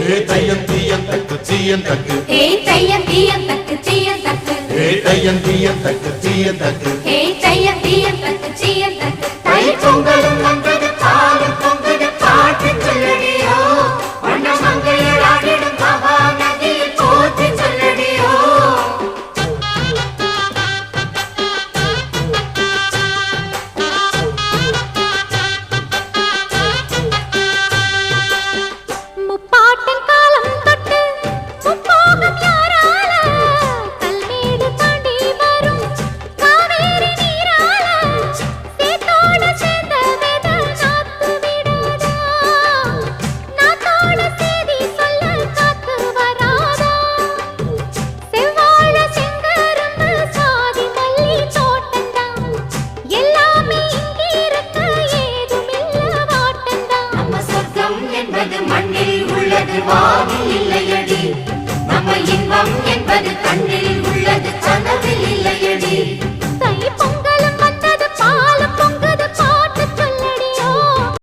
தையம் தீயம் தக்கு தீயம் தக்கு தையம் தீயம் தக்கு தீயம் தக்கு தையம் தீயம் தக்கு தீயம் தக்கு தையம் தீயம் தக்கு தீயம் தக்கு தை பொங்கலும் வந்தது பாலும் பொங்குது பாட்டு சொல்லடியோ வண்ண மங்கையர் ஆடிடும் மகா நதியில் போற்றி சொல்லடியோ முப்பாட்டின் காலம் தொட்டு முப்போகம் யாரால கல்மேடு தாண்டி வரும் காவேரி நீரால சேத்தோட சேர்ந்த வேத நாத்து விடாதா நாத்தோட சேதி சொல்ல காத்து வராதா செவ்வாழ செங்கரும்பு சாதி மல்லி தோட்டந்தான் எல்லாமே இங்கிருக்க ஏதுமில்ல வாட்டந்தான் நம்ம சொர்க்கம் என்பது மண்ணில் உள்ளது வானில் இல்லையடி நம்ம இன்பம் என்பது கண்